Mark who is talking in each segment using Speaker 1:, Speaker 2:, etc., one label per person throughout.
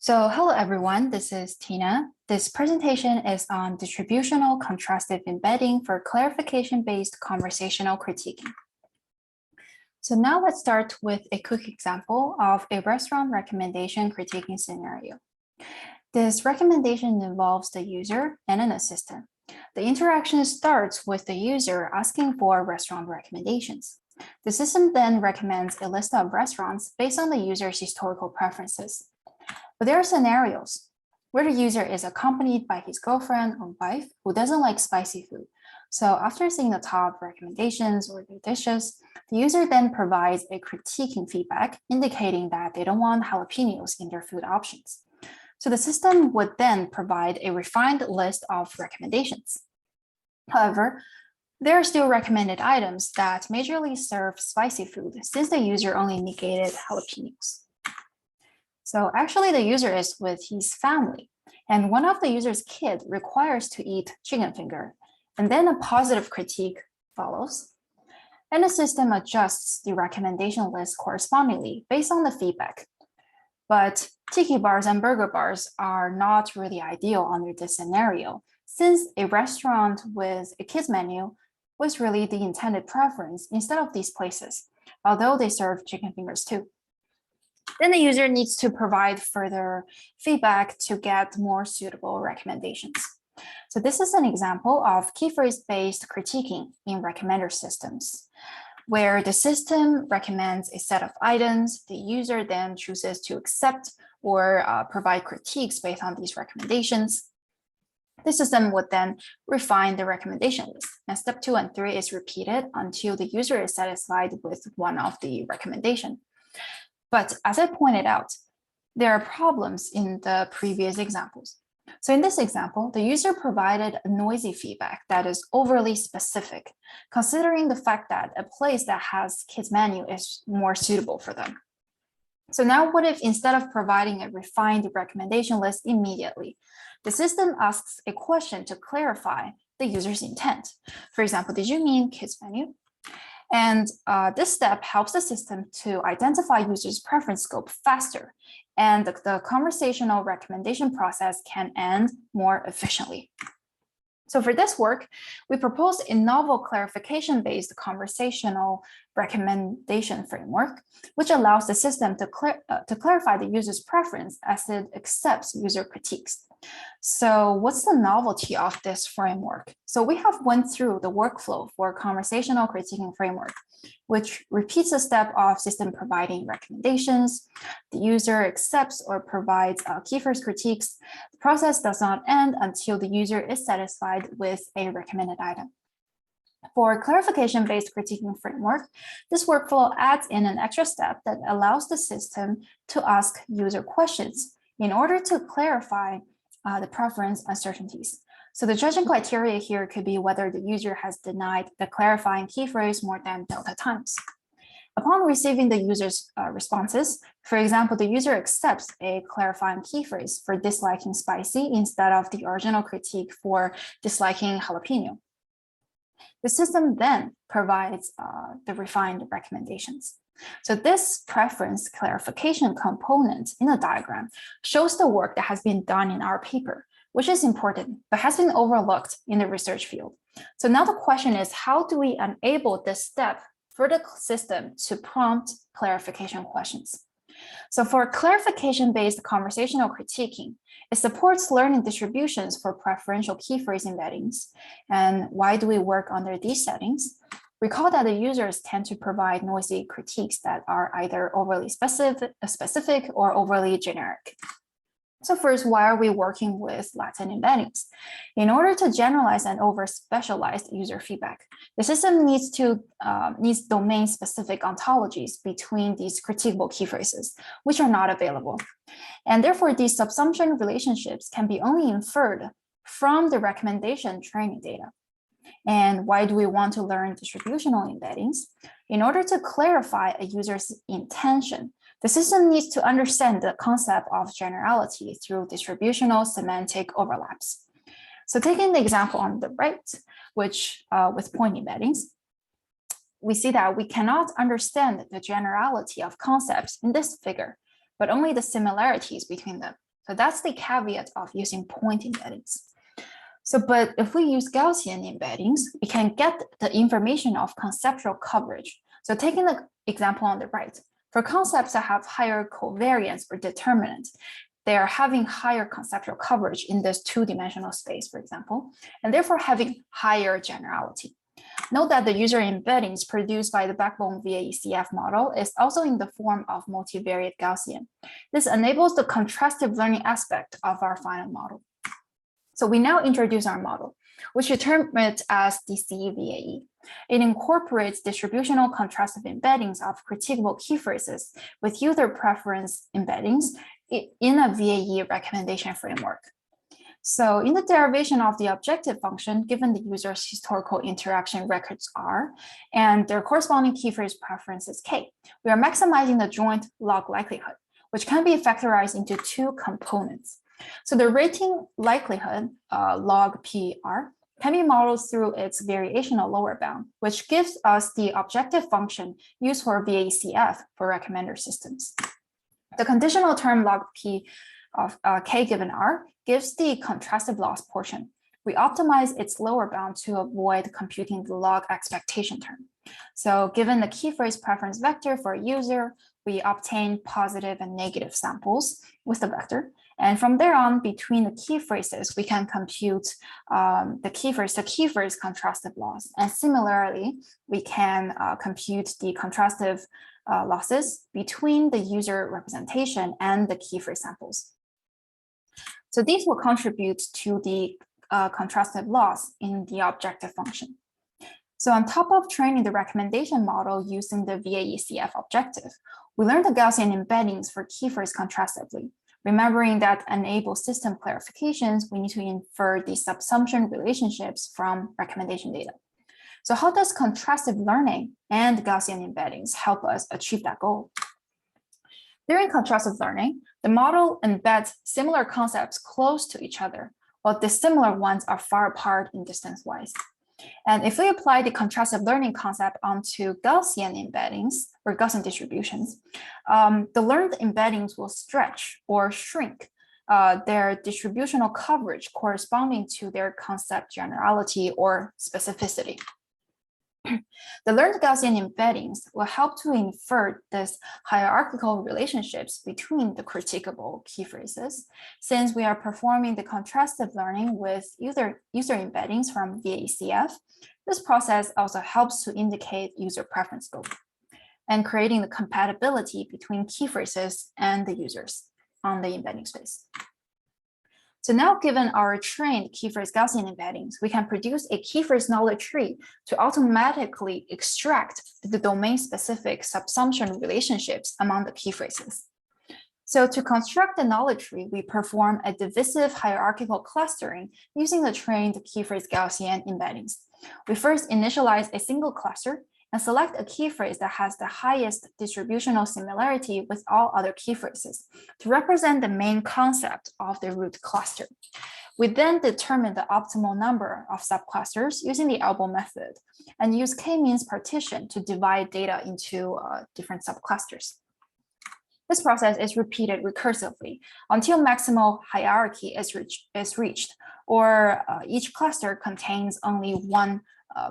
Speaker 1: Hello everyone, this is Tina. This presentation is on distributional contrastive embedding for clarification-based conversational critiquing. So now let's start with a quick example of a restaurant recommendation critiquing scenario. This recommendation involves the user and an assistant. The interaction starts with the user asking for restaurant recommendations. The system then recommends a list of restaurants based on the user's historical preferences. But there are scenarios where the user is accompanied by his girlfriend or wife who doesn't like spicy food. So after seeing the top recommendations or the dishes, the user then provides a critiquing feedback indicating that they don't want jalapenos in their food options. So the system would then provide a refined list of recommendations. However, there are still recommended items that majorly serve spicy food since the user only negated jalapenos. So actually the user is with his family, and one of the user's kid requires to eat chicken finger, and then a positive critique follows. And the system adjusts the recommendation list correspondingly based on the feedback. But tiki bars and burger bars are not really ideal under this scenario, since a restaurant with a kids menu was really the intended preference instead of these places, although they serve chicken fingers too. Then the user needs to provide further feedback to get more suitable recommendations. So this is an example of key phrase-based critiquing in recommender systems, where the system recommends a set of items, the user then chooses to accept or provide critiques based on these recommendations. The system would then refine the recommendation list, and step 2 and 3 is repeated until the user is satisfied with one of the recommendations. But as I pointed out, there are problems in the previous examples. So in this example, the user provided a noisy feedback that is overly specific, considering the fact that a place that has kids menu is more suitable for them. So now what if instead of providing a refined recommendation list immediately, the system asks a question to clarify the user's intent? For example, did you mean kids menu? And this step helps the system to identify users' preference scope faster, and the conversational recommendation process can end more efficiently. So for this work, we proposed a novel clarification-based conversational recommendation framework, which allows the system to clarify the user's preference as it accepts user critiques. So what's the novelty of this framework? So we have went through the workflow for conversational critiquing framework, which repeats the step of system providing recommendations. The user accepts or provides key phrase critiques. The process does not end until the user is satisfied with a recommended item. For clarification-based critiquing framework, this workflow adds in an extra step that allows the system to ask user questions in order to clarify the preference uncertainties. So the judging criteria here could be whether the user has denied the clarifying key phrase more than delta times. Upon receiving the user's responses, for example, the user accepts a clarifying key phrase for disliking spicy instead of the original critique for disliking jalapeno. The system then provides the refined recommendations. So this preference clarification component in the diagram shows the work that has been done in our paper, which is important, but has been overlooked in the research field. So now the question is, how do we enable this step for the system to prompt clarification questions? So for clarification-based conversational critiquing, it supports learning distributions for preferential key phrase embeddings. And why do we work under these settings? Recall that the users tend to provide noisy critiques that are either overly specific or overly generic. So first, why are we working with Latin embeddings? In order to generalize and over-specialized user feedback, the system needs domain-specific ontologies between these critiquable key phrases, which are not available. And therefore, these subsumption relationships can be only inferred from the recommendation training data. And why do we want to learn distributional embeddings? In order to clarify a user's intention, the system needs to understand the concept of generality through distributional semantic overlaps. So taking the example on the right, which with point embeddings, we see that we cannot understand the generality of concepts in this figure, but only the similarities between them. So that's the caveat of using point embeddings. So, but if we use Gaussian embeddings, we can get the information of conceptual coverage. So taking the example on the right, for concepts that have higher covariance or determinant, they are having higher conceptual coverage in this two-dimensional space, for example, and therefore having higher generality. Note that the user embeddings produced by the backbone VAECF model is also in the form of multivariate Gaussian. This enables the contrastive learning aspect of our final model. So we now introduce our model, which we term it as DCE-VAE. It incorporates distributional contrastive embeddings of critiquable key phrases with user preference embeddings in a VAE recommendation framework. So in the derivation of the objective function, given the user's historical interaction records R and their corresponding key phrase preferences K, we are maximizing the joint log likelihood, which can be factorized into two components. So the rating likelihood, log PR, can be modeled through its variational lower bound, which gives us the objective function used for VAECF for recommender systems. The conditional term log P of K given R gives the contrastive loss portion. We optimize its lower bound to avoid computing the log expectation term. So given the key phrase preference vector for a user, we obtain positive and negative samples with the vector. And from there on, between the key phrases, we can compute the key phrase contrastive loss. And similarly, we can compute the contrastive losses between the user representation and the key phrase samples. So these will contribute to the contrastive loss in the objective function. So on top of training the recommendation model using the VAECF objective, we learned the Gaussian embeddings for key phrase contrastively. Remembering that enable system clarifications, we need to infer the subsumption relationships from recommendation data. So how does contrastive learning and Gaussian embeddings help us achieve that goal? During contrastive learning, the model embeds similar concepts close to each other, while dissimilar ones are far apart in distance-wise. And if we apply the contrastive learning concept onto Gaussian embeddings or Gaussian distributions, the learned embeddings will stretch or shrink their distributional coverage corresponding to their concept generality or specificity. The learned Gaussian embeddings will help to infer this hierarchical relationships between the critiquable key phrases. Since we are performing the contrastive learning with user embeddings from VAECF, this process also helps to indicate user preference scope and creating the compatibility between key phrases and the users on the embedding space. So now, given our trained key phrase Gaussian embeddings, we can produce a key phrase knowledge tree to automatically extract the domain-specific subsumption relationships among the key phrases. So to construct the knowledge tree, we perform a divisive hierarchical clustering using the trained key phrase Gaussian embeddings. We first initialize a single cluster and select a key phrase that has the highest distributional similarity with all other key phrases to represent the main concept of the root cluster. We then determine the optimal number of subclusters using the elbow method and use k-means partition to divide data into different subclusters. This process is repeated recursively until maximal hierarchy is reached, or each cluster contains only one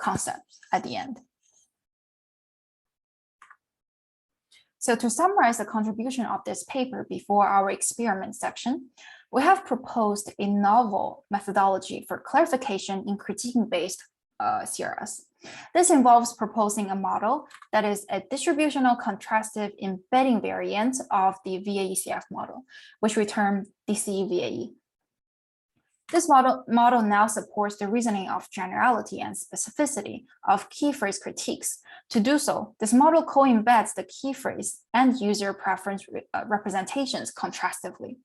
Speaker 1: concept at the end. So to summarize the contribution of this paper before our experiment section, we have proposed a novel methodology for clarification in critiquing-based CRS. This involves proposing a model that is a distributional contrastive embedding variant of the VAECF model, which we term DCE-VAE. This model now supports the reasoning of generality and specificity of key phrase critiques. To do so, this model co-embeds the key phrase and user preference representations contrastively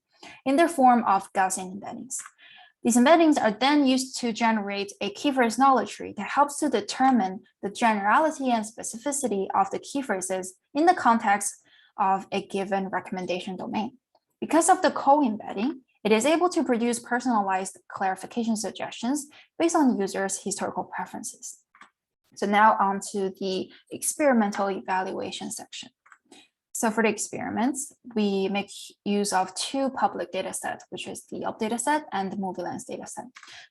Speaker 1: in their form of Gaussian embeddings. These embeddings are then used to generate a key phrase knowledge tree that helps to determine the generality and specificity of the key phrases in the context of a given recommendation domain. Because of the co-embedding, it is able to produce personalized clarification suggestions based on users' historical preferences. So now on to the experimental evaluation section. So for the experiments, we make use of two public data sets, which is the Yelp data set and the MovieLens data set.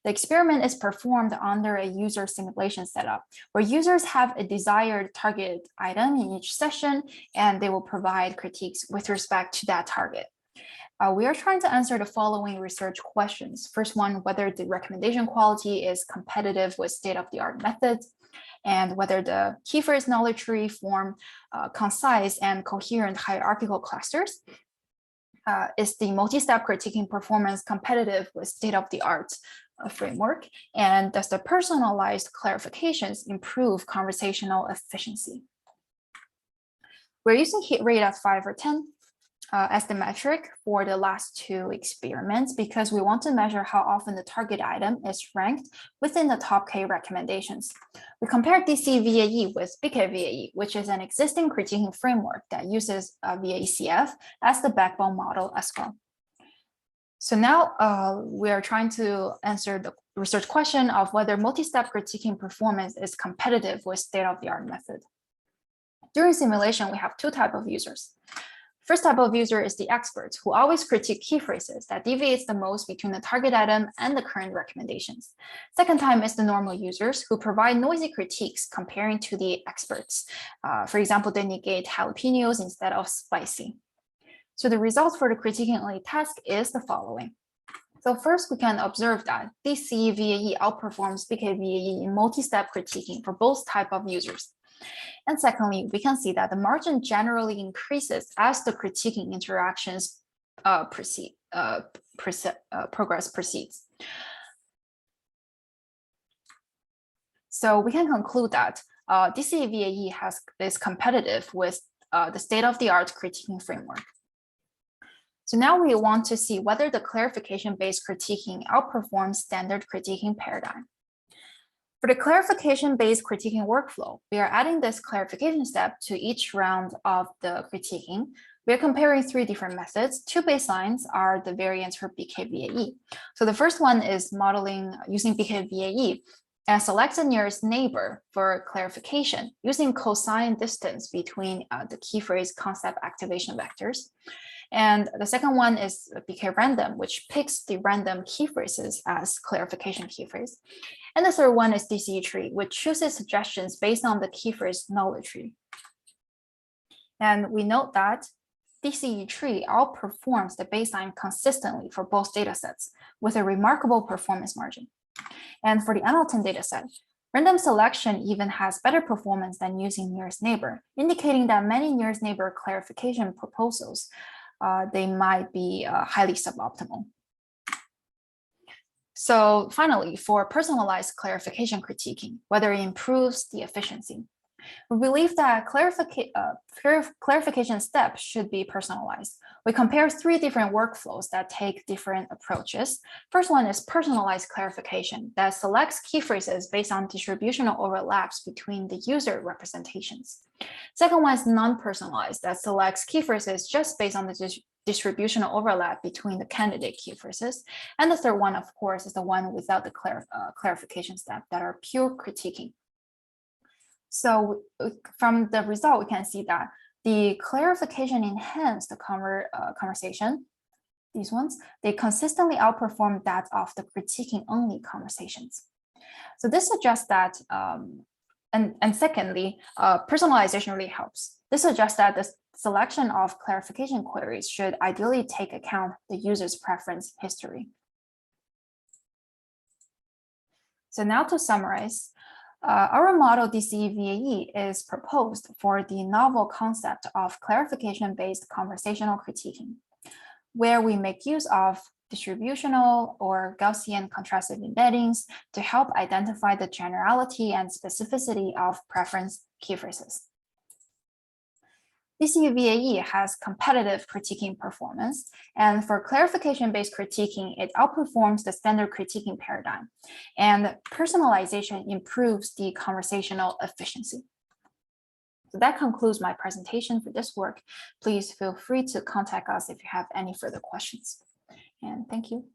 Speaker 1: The experiment is performed under a user simulation setup, where users have a desired target item in each session, and they will provide critiques with respect to that target. We are trying to answer the following research questions. First one, whether the recommendation quality is competitive with state-of-the-art methods, and whether the key phrase knowledge tree form concise and coherent hierarchical clusters. Is the multi-step critiquing performance competitive with state-of-the-art framework? And does the personalized clarifications improve conversational efficiency? We're using hit rate at 5 or 10 as the metric for the last two experiments because we want to measure how often the target item is ranked within the top K recommendations. We compared DCVAE with BKVAE, which is an existing critiquing framework that uses VACF as the backbone model as well. So now we are trying to answer the research question of whether multi-step critiquing performance is competitive with state-of-the-art method. During simulation, we have two types of users. First type of user is the experts who always critique key phrases that deviates the most between the target item and the current recommendations. Second type is the normal users who provide noisy critiques comparing to the experts. For example, they negate jalapenos instead of spicy. So the results for the critiquing only task is the following. So first, we can observe that DCVAE outperforms BKVAE in multi-step critiquing for both type of users. And secondly, we can see that the margin generally increases as the critiquing interactions progress proceeds. So we can conclude that DCVAE is competitive with the state-of-the-art critiquing framework. So now we want to see whether the clarification-based critiquing outperforms standard critiquing paradigm. For the clarification-based critiquing workflow, we are adding this clarification step to each round of the critiquing. We are comparing three different methods. Two baselines are the variants for BKVAE. So the first one is modeling using BKVAE and select the nearest neighbor for clarification using cosine distance between the key phrase concept activation vectors. And the second one is BK random, which picks the random key phrases as clarification key phrase. And the third one is DCE tree, which chooses suggestions based on the key phrase knowledge tree. And we note that DCE tree outperforms the baseline consistently for both datasets with a remarkable performance margin. And for the Hamilton dataset, random selection even has better performance than using nearest neighbor, indicating that many nearest neighbor clarification proposals they might be highly suboptimal. So finally, for personalized clarification critiquing, whether it improves the efficiency, we believe that clarification steps should be personalized. We compare three different workflows that take different approaches. First one is personalized clarification that selects key phrases based on distributional overlaps between the user representations. Second one is non-personalized that selects key phrases just based on the distributional overlap between the candidate key phrases. And the third one, of course, is the one without the clarification step that are pure critiquing. So from the result, we can see that the clarification enhanced the conversation, these ones, they consistently outperform that of the critiquing only conversations. So this suggests that, and secondly, personalization really helps. This suggests that the selection of clarification queries should ideally take account the user's preference history. So now to summarize, our model DCVAE is proposed for the novel concept of clarification-based conversational critiquing, where we make use of distributional or Gaussian contrastive embeddings to help identify the generality and specificity of preference key phrases. DCVAE has competitive critiquing performance, and for clarification-based critiquing, it outperforms the standard critiquing paradigm, and personalization improves the conversational efficiency. So that concludes my presentation for this work. Please feel free to contact us if you have any further questions. And thank you.